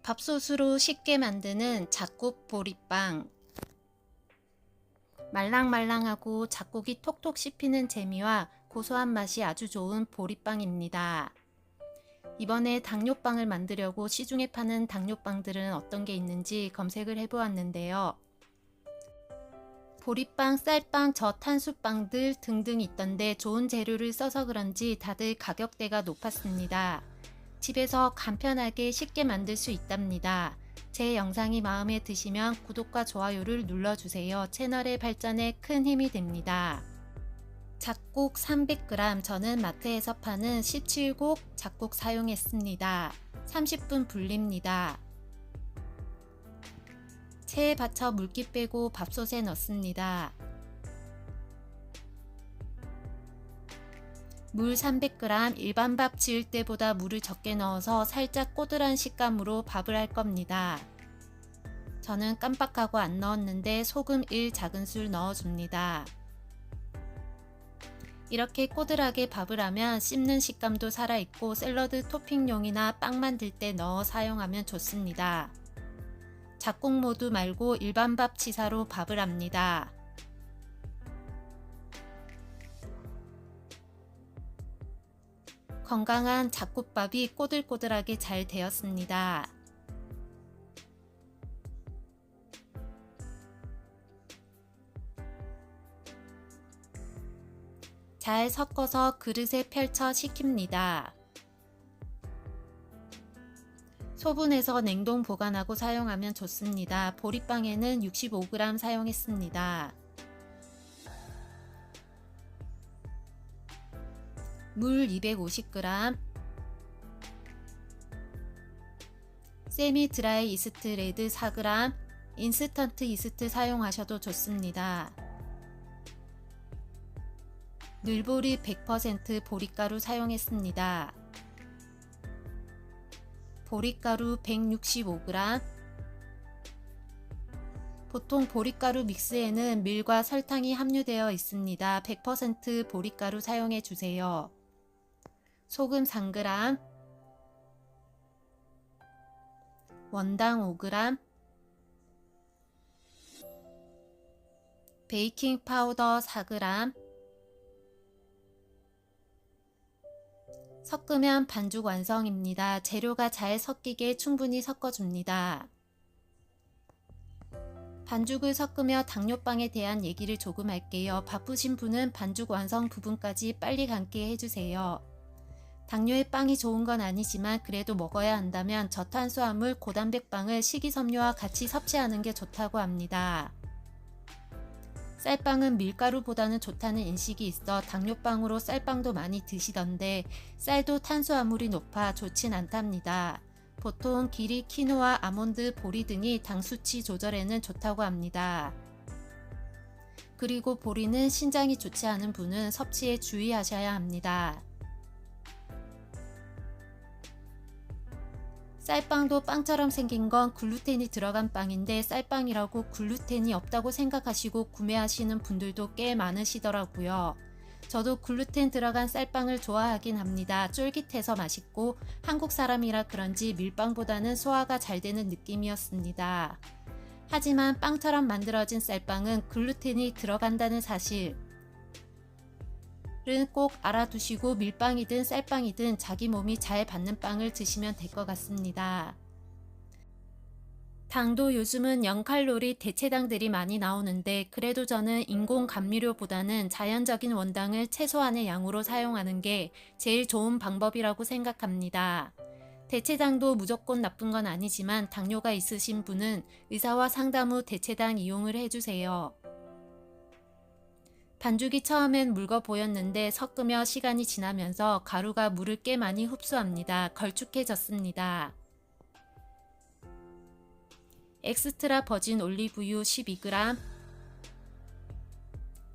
밥솥으로 쉽게 만드는 잡곡 보리빵. 말랑말랑하고 잡곡이 톡톡 씹히는 재미와 고소한 맛이 아주 좋은 보리빵입니다. 이번에 당뇨빵을 만들려고 시중에 파는 당뇨빵들은 어떤 게 있는지 검색을 해보았는데요. 보리빵, 쌀빵, 저탄수빵들 등등 있던데 좋은 재료를 써서 그런지 다들 가격대가 높았습니다. 집에서 간편하게 쉽게 만들 수 있답니다. 제 영상이 마음에 드시면 구독과 좋아요를 눌러주세요. 채널의 발전에 큰 힘이 됩니다. 잡곡 300g, 저는 마트에서 파는 17곡 잡곡 사용했습니다. 30분 불립니다. 체에 받쳐 물기 빼고 밥솥에 넣습니다. 물 300g, 일반 밥 지을 때보다 물을 적게 넣어서 살짝 꼬들한 식감으로 밥을 할 겁니다. 저는 깜빡하고 안 넣었는데 소금 1작은술 넣어줍니다. 이렇게 꼬들하게 밥을 하면 씹는 식감도 살아있고 샐러드 토핑용이나 빵 만들 때 넣어 사용하면 좋습니다. 잡곡 모두 말고 일반 밥 치사로 밥을 합니다. 건강한 잡곡밥이 꼬들꼬들하게 잘 되었습니다. 잘 섞어서 그릇에 펼쳐 식힙니다. 소분해서 냉동 보관하고 사용하면 좋습니다. 보리빵에는 65g 사용했습니다. 물 250g, 세미 드라이 이스트 레드 4g, 인스턴트 이스트 사용하셔도 좋습니다. 늘보리 100% 보리가루 사용했습니다. 보리가루 165g. 보통 보리가루 믹스에는 밀과 설탕이 함유되어 있습니다. 100% 보리가루 사용해 주세요. 소금 3g, 원당 5g, 베이킹 파우더 4g. 섞으면 반죽 완성입니다. 재료가 잘 섞이게 충분히 섞어줍니다. 반죽을 섞으며 당뇨빵에 대한 얘기를 조금 할게요. 바쁘신 분은 반죽 완성 부분까지 빨리 감게 해주세요. 당뇨에 빵이 좋은 건 아니지만 그래도 먹어야 한다면 저탄수화물 고단백빵을 식이섬유와 같이 섭취하는 게 좋다고 합니다. 쌀빵은 밀가루보다는 좋다는 인식이 있어 당뇨빵으로 쌀빵도 많이 드시던데 쌀도 탄수화물이 높아 좋진 않답니다. 보통 기리, 키노아, 아몬드, 보리 등이 당 수치 조절에는 좋다고 합니다. 그리고 보리는 신장이 좋지 않은 분은 섭취에 주의하셔야 합니다. 쌀빵도 빵처럼 생긴 건 글루텐이 들어간 빵인데 쌀빵이라고 글루텐이 없다고 생각하시고 구매하시는 분들도 꽤 많으시더라고요. 저도 글루텐 들어간 쌀빵을 좋아하긴 합니다. 쫄깃해서 맛있고 한국 사람이라 그런지 밀빵보다는 소화가 잘 되는 느낌이었습니다. 하지만 빵처럼 만들어진 쌀빵은 글루텐이 들어간다는 사실은 꼭 알아두시고 밀빵이든 쌀빵이든 자기 몸이 잘 받는 빵을 드시면 될 것 같습니다. 당도 요즘은 0칼로리 대체당들이 많이 나오는데 그래도 저는 인공 감미료보다는 자연적인 원당을 최소한의 양으로 사용하는 게 제일 좋은 방법이라고 생각합니다. 대체당도 무조건 나쁜 건 아니지만 당뇨가 있으신 분은 의사와 상담 후 대체당 이용을 해주세요. 반죽이 처음엔 묽어 보였는데 섞으며 시간이 지나면서 가루가 물을 꽤 많이 흡수합니다. 걸쭉해졌습니다. 엑스트라 버진 올리브유 12g,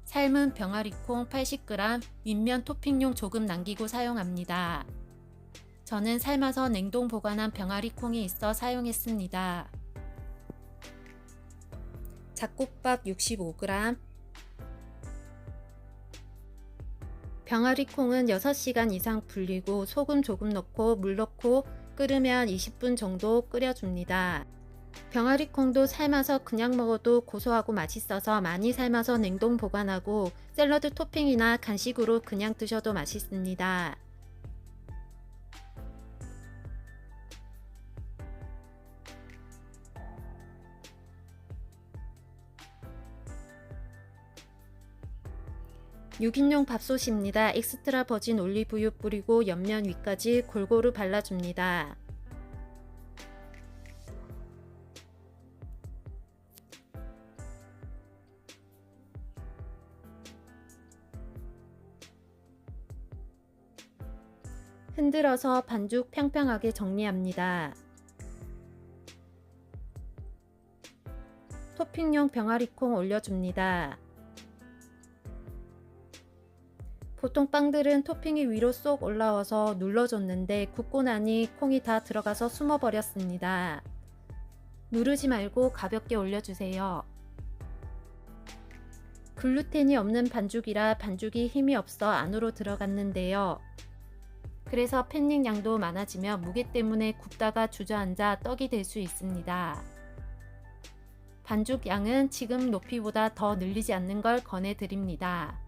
삶은 병아리콩 80g, 윗면 토핑용 조금 남기고 사용합니다. 저는 삶아서 냉동 보관한 병아리콩이 있어 사용했습니다. 잡곡밥 65g, 병아리콩은 6시간 이상 불리고 소금 조금 넣고 물 넣고 끓으면 20분 정도 끓여줍니다. 병아리콩도 삶아서 그냥 먹어도 고소하고 맛있어서 많이 삶아서 냉동 보관하고 샐러드 토핑이나 간식으로 그냥 드셔도 맛있습니다. 유기농 밥솥입니다. 엑스트라 버진 올리브유 뿌리고 옆면 위까지 골고루 발라줍니다. 흔들어서 반죽 평평하게 정리합니다. 토핑용 병아리콩 올려줍니다. 보통 빵들은 토핑이 위로 쏙 올라와서 눌러줬는데 굽고 나니 콩이 다 들어가서 숨어버렸습니다. 누르지 말고 가볍게 올려주세요. 글루텐이 없는 반죽이라 반죽이 힘이 없어 안으로 들어갔는데요. 그래서 팬닝 양도 많아지며 무게 때문에 굽다가 주저앉아 떡이 될 수 있습니다. 반죽 양은 지금 높이보다 더 늘리지 않는 걸 권해드립니다.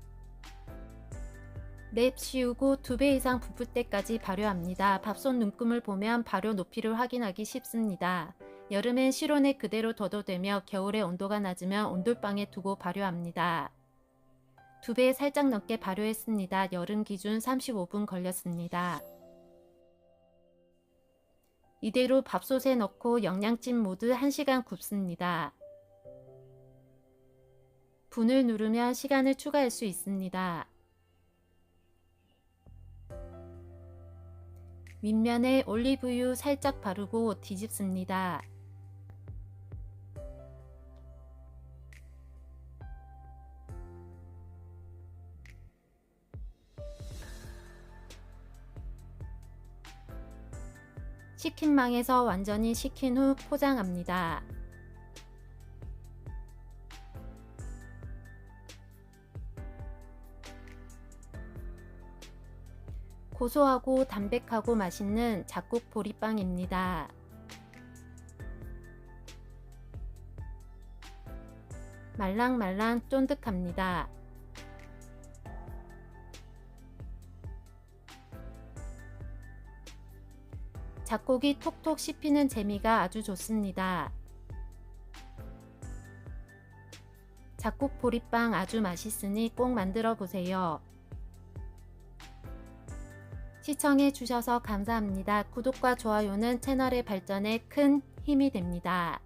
랩 씌우고 2배 이상 부풀 때까지 발효합니다. 밥솥 눈금을 보면 발효 높이를 확인하기 쉽습니다. 여름엔 실온에 그대로 둬도 되며 겨울에 온도가 낮으면 온돌방에 두고 발효합니다. 2배 살짝 넘게 발효했습니다. 여름 기준 35분 걸렸습니다. 이대로 밥솥에 넣고 영양찜 모두 1시간 굽습니다. 분을 누르면 시간을 추가할 수 있습니다. 윗면에 올리브유 살짝 바르고 뒤집습니다. 식힌망에서 완전히 식힌 후 포장합니다. 고소하고 담백하고 맛있는 잡곡 보리빵입니다. 말랑말랑 쫀득합니다. 잡곡이 톡톡 씹히는 재미가 아주 좋습니다. 잡곡 보리빵 아주 맛있으니 꼭 만들어 보세요. 시청해 주셔서 감사합니다. 구독과 좋아요는 채널의 발전에 큰 힘이 됩니다.